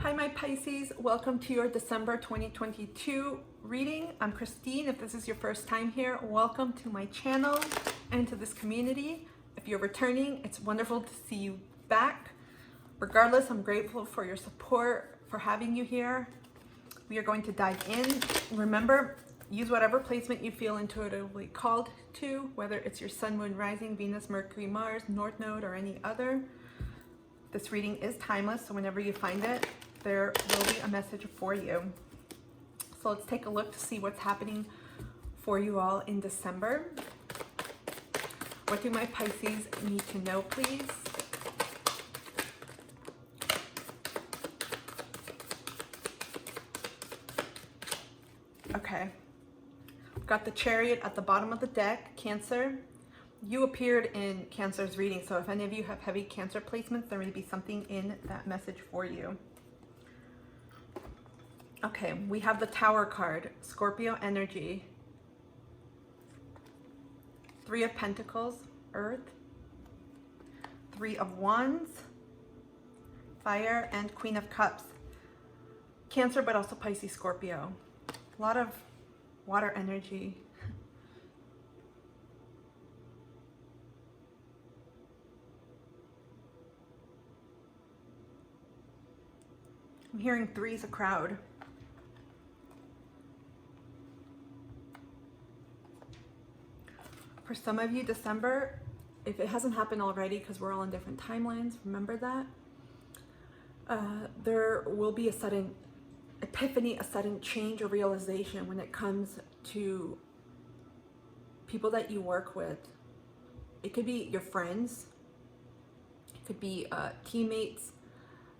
Hi, my Pisces. Welcome to your December 2022 reading. I'm Christine. If this is your first time here, welcome to my channel and to this community. If you're returning, it's wonderful to see you back. Regardless, I'm grateful for your support, for having you here. We are going to dive in. Remember, use whatever placement you feel intuitively called to, whether it's your sun, moon, rising, Venus, Mercury, Mars, North Node, or any other. This reading is timeless, so whenever you find it, there will be a message for you. So let's take a look to see what's happening for you all in December. What do my Pisces need to know, please? Okay. We've got the Chariot at the bottom of the deck, Cancer. You appeared in Cancer's reading, so if any of you have heavy Cancer placements, there may be something in that message for you. Okay, we have the Tower card, Scorpio energy. Three of Pentacles, Earth. Three of Wands, Fire, and Queen of Cups. Cancer, but also Pisces, Scorpio. A lot of water energy. I'm hearing three is a crowd. For some of you, December, if it hasn't happened already, because we're all on different timelines, remember that. There will be a sudden epiphany, a sudden change or realization when it comes to people that you work with. It could be your friends, it could be teammates,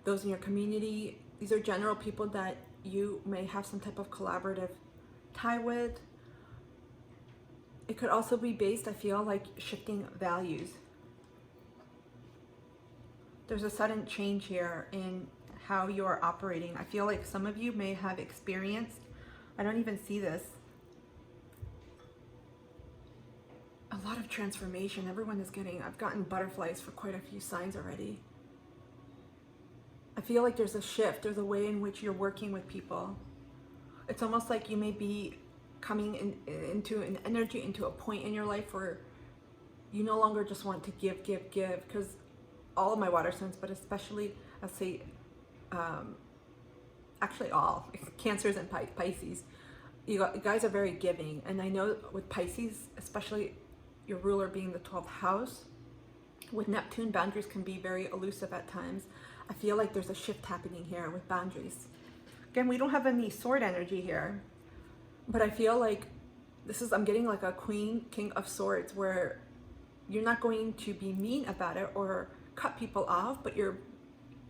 those in your community. These are general people that you may have some type of collaborative tie with. It could also be based, I feel like, shifting values. There's a sudden change here in how you are operating. I feel like some of you may have experienced, I don't even see this, a lot of transformation. Everyone is getting, I've gotten butterflies for quite a few signs already. I feel like there's a shift. There's a way in which you're working with people. It's almost like you may be coming into an energy, into a point in your life where you no longer just want to give, because all of my water signs, but especially, I'll say, actually all, Cancers and Pisces, you guys are very giving. And I know with Pisces, especially your ruler being the 12th house, with Neptune, boundaries can be very elusive at times. I feel like there's a shift happening here with boundaries. Again, we don't have any sword energy here, but I feel like this is, I'm getting like a Queen, King of Swords, where you're not going to be mean about it or cut people off, but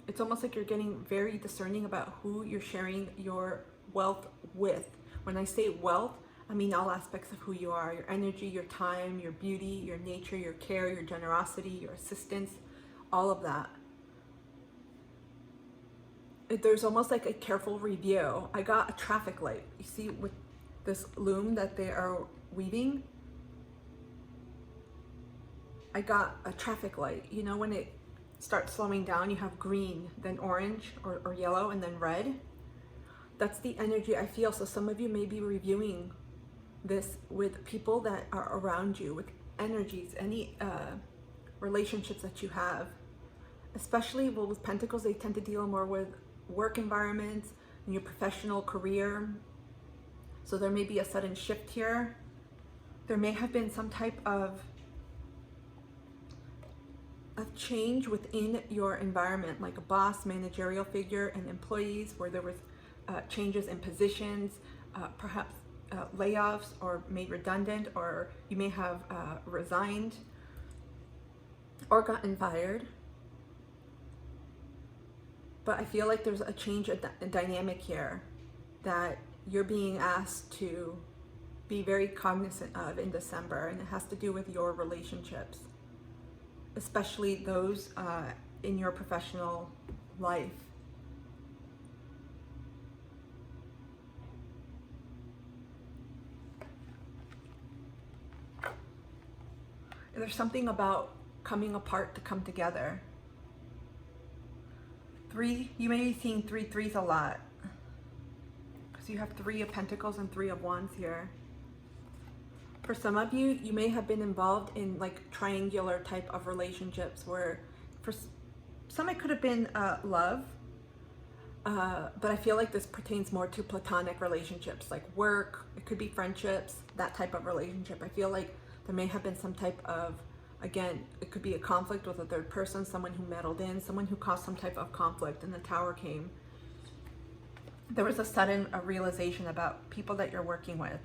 it's almost like you're getting very discerning about who you're sharing your wealth with. When I say wealth, I mean all aspects of who you are, your energy, your time, your beauty, your nature, your care, your generosity, your assistance, all of that. There's almost like a careful review. I got a traffic light. You see with this loom that they are weaving, I got a traffic light. You know, when it starts slowing down, you have green, then orange or yellow, and then red. That's the energy I feel. So some of you may be reviewing this with people that are around you, with energies, any relationships that you have. Especially, well, with Pentacles, they tend to deal more with work environments and your professional career. So there may be a sudden shift here. There may have been some type of change within your environment, like a boss, managerial figure, and employees, where there was changes in positions, perhaps layoffs or made redundant, or you may have resigned or gotten fired. But I feel like there's a change in dynamic here that you're being asked to be very cognizant of in December, and it has to do with your relationships, especially those in your professional life. There's something about coming apart to come together. Three, you may be seeing three threes a lot. So you have 3 of Pentacles and 3 of Wands here. For some of you, you may have been involved in like triangular type of relationships where for some it could have been love, but I feel like this pertains more to platonic relationships like work, it could be friendships, that type of relationship. I feel like there may have been some type of, again, it could be a conflict with a third person, someone who meddled in, someone who caused some type of conflict, and the Tower came. There was a sudden realization about people that you're working with.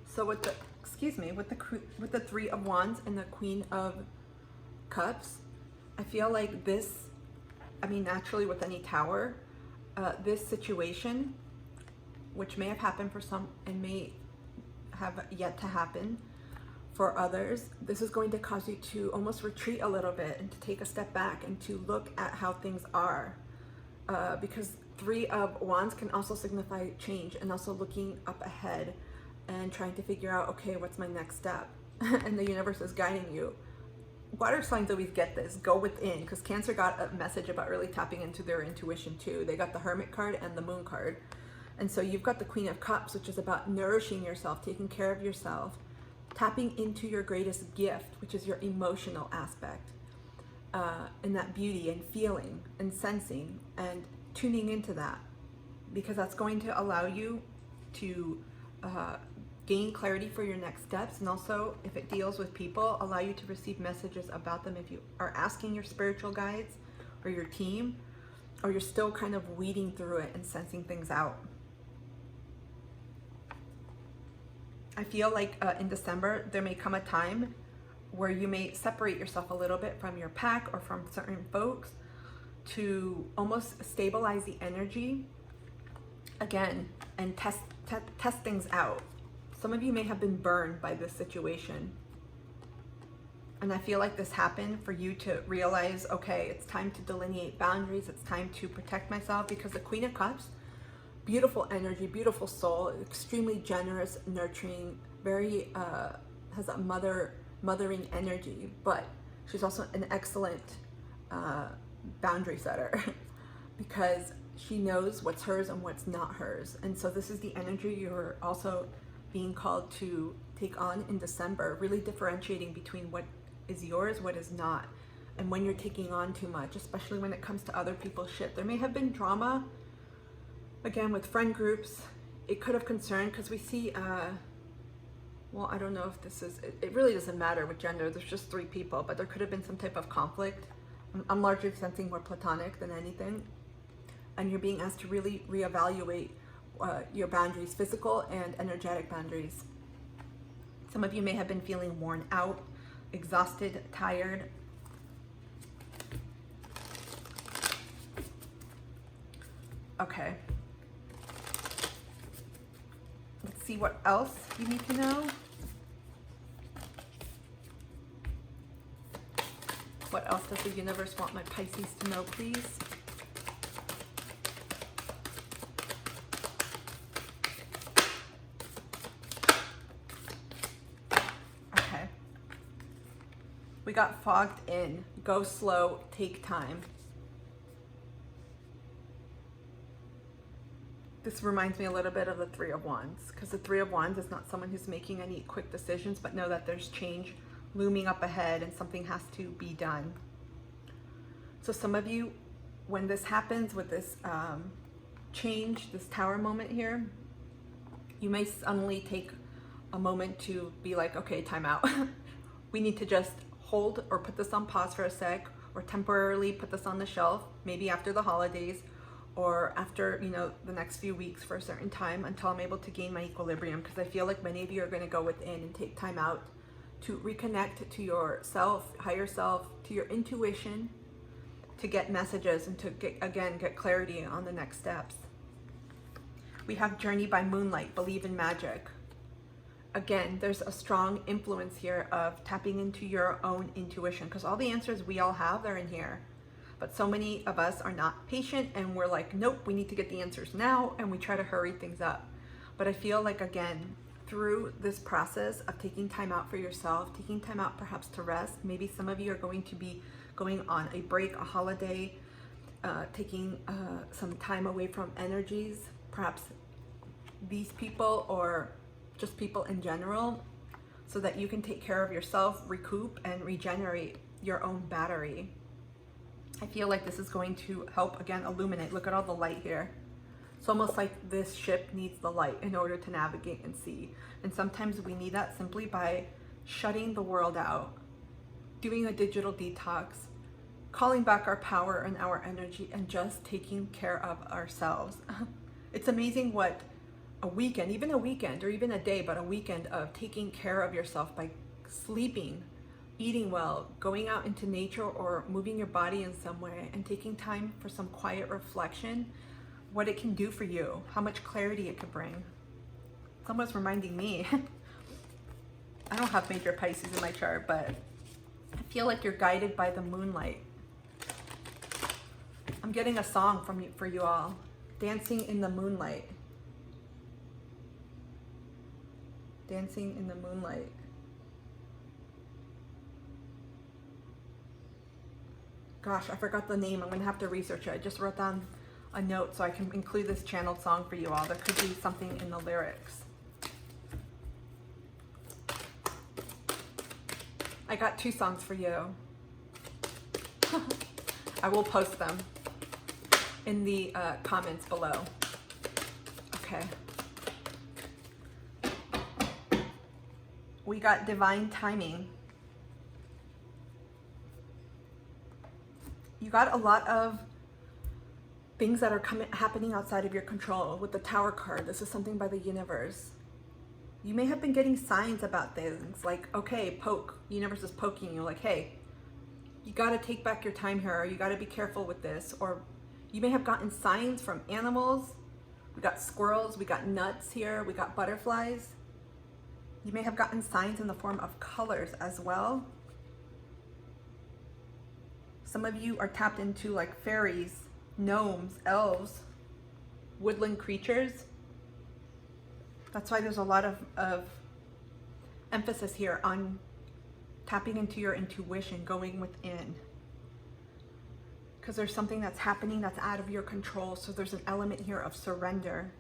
So with the, with the 3 of Wands and the Queen of Cups, I feel like this, I mean, naturally with any Tower, this situation, which may have happened for some and may have yet to happen for others, this is going to cause you to almost retreat a little bit and to take a step back and to look at how things are. Because 3 of Wands can also signify change and also looking up ahead and trying to figure out, okay, what's my next step? And the universe is guiding you. Water signs always get this, go within, because Cancer got a message about really tapping into their intuition too. They got the Hermit card and the Moon card. And so you've got the Queen of Cups, which is about nourishing yourself, taking care of yourself, tapping into your greatest gift, which is your emotional aspect, and that beauty and feeling and sensing and tuning into that, because that's going to allow you to gain clarity for your next steps, and also if it deals with people, allow you to receive messages about them if you are asking your spiritual guides or your team, or you're still kind of weeding through it and sensing things out. I feel like in December there may come a time where you may separate yourself a little bit from your pack or from certain folks to almost stabilize the energy again and test things out. Some of you may have been burned by this situation. And I feel like this happened for you to realize, okay, it's time to delineate boundaries. It's time to protect myself, because the Queen of Cups, beautiful energy, beautiful soul, extremely generous, nurturing, very, has a mothering energy, but she's also an excellent boundary setter because she knows what's hers and what's not hers. And so this is the energy you're also being called to take on in December, really differentiating between what is yours, what is not, and when you're taking on too much, especially when it comes to other people's shit. There may have been drama, again, with friend groups. It could have concerned, because we see, well, I don't know if this is, it really doesn't matter with gender, there's just 3 people, but there could have been some type of conflict. I'm largely sensing more platonic than anything. And you're being asked to really reevaluate your boundaries, physical and energetic boundaries. Some of you may have been feeling worn out, exhausted, tired. Okay. Let's see what else you need to know. What else does the universe want my Pisces to know, please? We got fogged in. Go slow, take time. This reminds me a little bit of the 3 of Wands, because the 3 of Wands is not someone who's making any quick decisions, but know that there's change looming up ahead and something has to be done. So some of you, when this happens with this change, this Tower moment here, you may suddenly take a moment to be like, okay, time out. We need to just hold or put this on pause for a sec, or temporarily put this on the shelf, maybe after the holidays or after, you know, the next few weeks for a certain time, until I'm able to gain my equilibrium, because I feel like many of you are going to go within and take time out to reconnect to yourself, higher self, to your intuition, to get messages and to get clarity on the next steps. We have Journey by Moonlight, Believe in Magic. Again, there's a strong influence here of tapping into your own intuition, because all the answers we all have, they're in here. But so many of us are not patient, and we're like, nope, we need to get the answers now, and we try to hurry things up. But I feel like, again, through this process of taking time out for yourself, taking time out perhaps to rest, maybe some of you are going to be going on a break, a holiday, taking some time away from energies, perhaps these people or just people in general, so that you can take care of yourself, recoup, and regenerate your own battery. I feel like this is going to help, again, illuminate. Look at all the light here. It's almost like this ship needs the light in order to navigate and see. And sometimes we need that simply by shutting the world out, doing a digital detox, calling back our power and our energy, and just taking care of ourselves. It's amazing what a weekend, even a weekend or even a day, but a weekend of taking care of yourself by sleeping, eating well, going out into nature or moving your body in some way, and taking time for some quiet reflection, what it can do for you, how much clarity it could bring. It's almost reminding me, I don't have major Pisces in my chart, but I feel like you're guided by the moonlight. I'm getting a song for you all, Dancing in the Moonlight. Dancing in the Moonlight. Gosh, I forgot the name. I'm gonna have to research it. I just wrote down a note so I can include this channeled song for you all. There could be something in the lyrics. I got 2 songs for you. I will post them in the comments below. Okay. We got divine timing. You got a lot of things that are happening outside of your control. With the Tower card, this is something by the universe. You may have been getting signs about things like, okay, poke. Universe is poking you like, hey, you got to take back your time here, or you got to be careful with this. Or you may have gotten signs from animals. We got squirrels, we got nuts here, we got butterflies. You may have gotten signs in the form of colors as well. Some of you are tapped into like fairies, gnomes, elves, woodland creatures. That's why there's a lot of emphasis here on tapping into your intuition, going within. Because there's something that's happening that's out of your control. So there's an element here of surrender.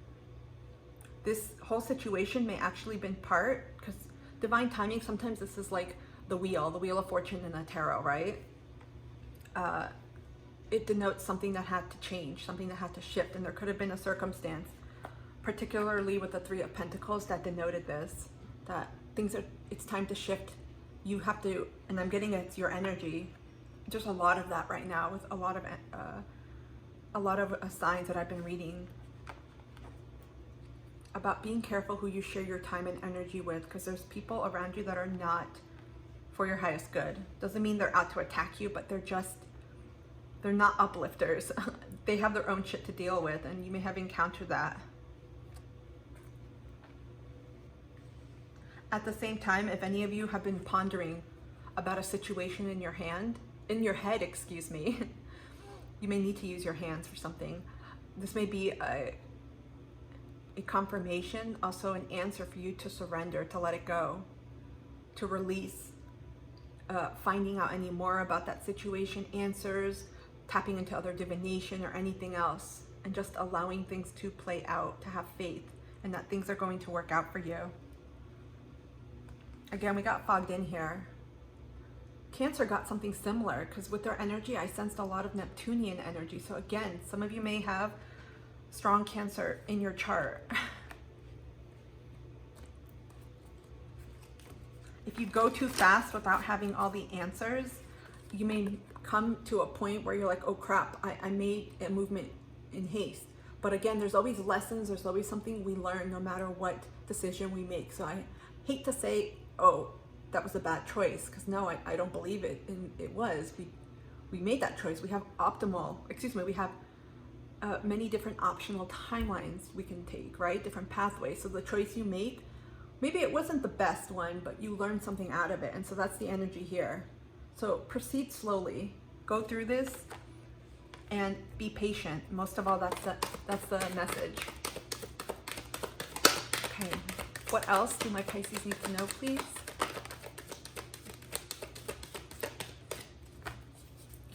This whole situation may actually been part, because divine timing, sometimes this is like the wheel of fortune in a tarot, right? It denotes something that had to change, something that had to shift, and there could have been a circumstance, particularly with the 3 of Pentacles, that denoted this, that it's time to shift. You have to, and I'm getting it's your energy. There's a lot of that right now with a lot of signs that I've been reading about being careful who you share your time and energy with, because there's people around you that are not for your highest good. Doesn't mean they're out to attack you, but they're not uplifters. They have their own shit to deal with, and you may have encountered that. At the same time, if any of you have been pondering about a situation in your head, excuse me, you may need to use your hands for something. This may be a confirmation, also an answer for you to surrender, to let it go, to release, finding out any more about that situation, answers, tapping into other divination or anything else, and just allowing things to play out, to have faith, and that things are going to work out for you. Again, we got fogged in here. Cancer got something similar, because with their energy, I sensed a lot of Neptunian energy. So again, some of you may have strong Cancer in your chart. If you go too fast without having all the answers, you may come to a point where you're like, oh crap, I made a movement in haste. But again, there's always lessons, there's always something we learn no matter what decision we make. So I hate to say, oh, that was a bad choice, because no, I don't believe it. And it was. We made that choice. We have many different optional timelines we can take, right? Different pathways. So the choice you make, maybe it wasn't the best one, but you learned something out of it. And so that's the energy here. So proceed slowly, go through this, and be patient. Most of all, that's the message. Okay, what else do my Pisces need to know, please?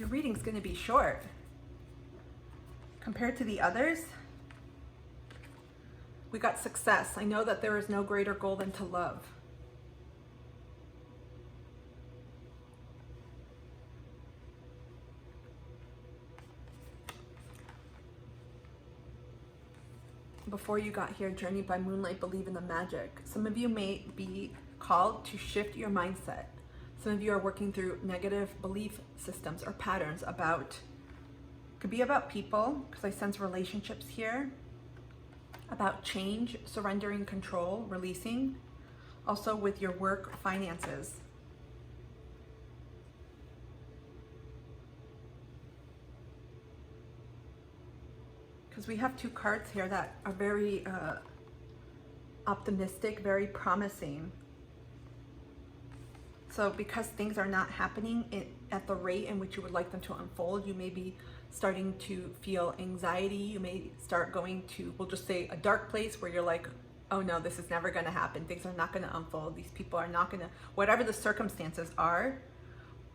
Your reading's going to be short. Compared to the others, we got success. I know that there is no greater goal than to love. Before you got here, journey by moonlight, believe in the magic. Some of you may be called to shift your mindset. Some of you are working through negative belief systems or patterns about, could be about people, because I sense relationships here, about change, surrendering control, releasing, also with your work, finances. Because we have two cards here that are very optimistic, very promising. So because things are not happening at the rate in which you would like them to unfold, you may be starting to feel anxiety. You may start going to, we'll just say, a dark place where you're like, oh no, this is never going to happen. Things are not going to unfold. These people are not going to, whatever the circumstances are,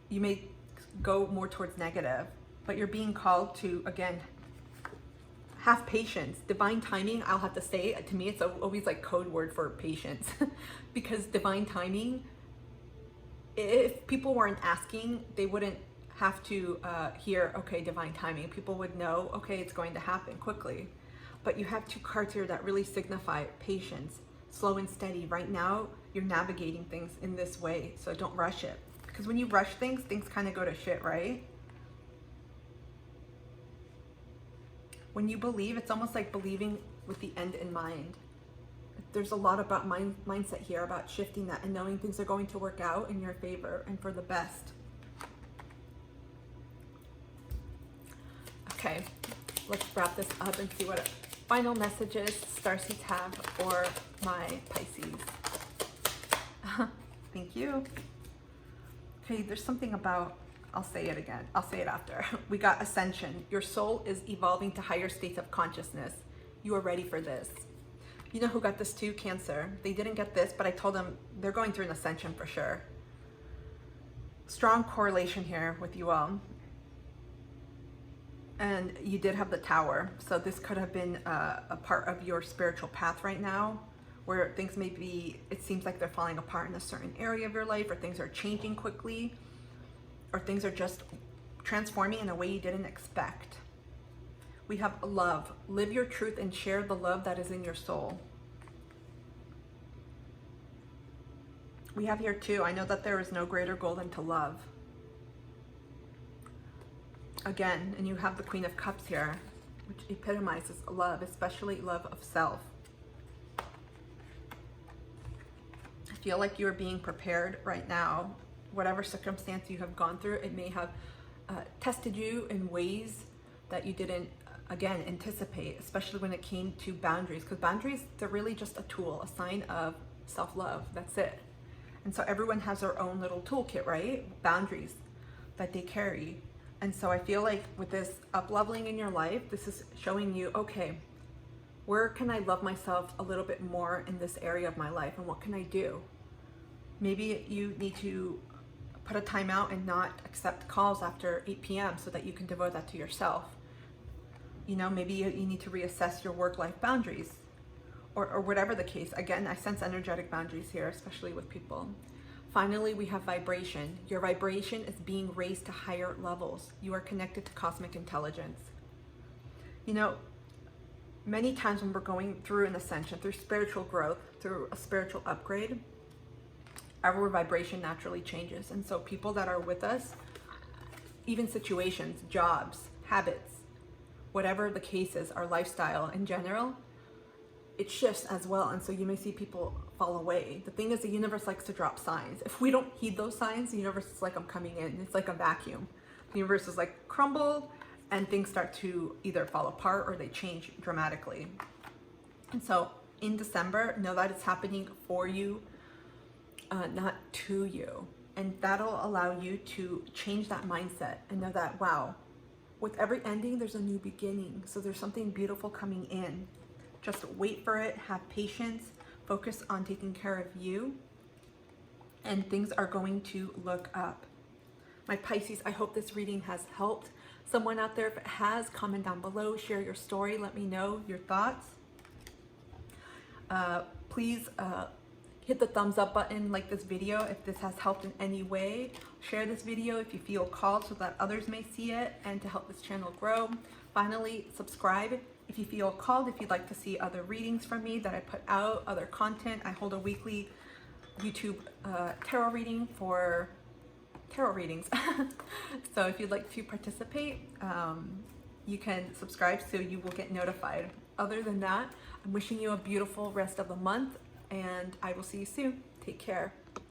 you may go more towards negative. But you're being called to, again, have patience. Divine timing, I'll have to say, to me, it's always like code word for patience. Because divine timing, if people weren't asking, they wouldn't have to hear, okay, divine timing. People would know, okay, it's going to happen quickly. But you have two cards here that really signify patience, slow and steady. Right now, you're navigating things in this way, so don't rush it. Because when you rush things, things kind of go to shit, right? When you believe, it's almost like believing with the end in mind. There's a lot about mindset here, about shifting that and knowing things are going to work out in your favor and for the best. Okay, let's wrap this up and see what final messages starseeds have for my Pisces. Thank you. Okay, there's something about, I'll say it again. I'll say it after. We got ascension. Your soul is evolving to higher states of consciousness. You are ready for this. You know who got this too? Cancer. They didn't get this, but I told them they're going through an ascension for sure. Strong correlation here with you all. And you did have the Tower. So this could have been a part of your spiritual path right now, where things may be, it seems like they're falling apart in a certain area of your life, or things are changing quickly, or things are just transforming in a way you didn't expect. We have love. Live your truth and share the love that is in your soul. We have here too, I know that there is no greater goal than to love. Again, and you have the Queen of Cups here, which epitomizes love, especially love of self. I feel like you're being prepared right now. Whatever circumstance you have gone through, it may have tested you in ways that you didn't, again, anticipate, especially when it came to boundaries. Because boundaries, they're really just a tool, a sign of self-love. That's it. And so everyone has their own little toolkit, right? Boundaries that they carry. And so I feel like with this up-leveling in your life, this is showing you, okay, where can I love myself a little bit more in this area of my life? And what can I do? Maybe you need to put a timeout and not accept calls after 8 p.m. so that you can devote that to yourself. You know, maybe you need to reassess your work-life boundaries, or whatever the case. Again, I sense energetic boundaries here, especially with people. Finally, we have vibration. Your vibration is being raised to higher levels. You are connected to cosmic intelligence. You know, many times when we're going through an ascension, through spiritual growth, through a spiritual upgrade, our vibration naturally changes. And so people that are with us, even situations, jobs, habits, whatever the case is, our lifestyle in general, it shifts as well. And so you may see people fall away. The thing is, the universe likes to drop signs. If we don't heed those signs, the universe is like, I'm coming in. It's like a vacuum. The universe is like, crumble, and things start to either fall apart or they change dramatically. And so in December, know that it's happening for you, not to you. And that'll allow you to change that mindset and know that, wow, with every ending, there's a new beginning. So there's something beautiful coming in. Just wait for it, have patience, focus on taking care of you, and things are going to look up. My Pisces, I hope this reading has helped someone out there. If it has, comment down below, share your story, let me know your thoughts. Please hit the thumbs up button, like this video if this has helped in any way. Share this video if you feel called so that others may see it and to help this channel grow. Finally, subscribe if you feel called, if you'd like to see other readings from me that I put out, other content. I hold a weekly YouTube tarot reading for tarot readings. So if you'd like to participate, you can subscribe so you will get notified. Other than that, I'm wishing you a beautiful rest of the month, and I will see you soon. Take care.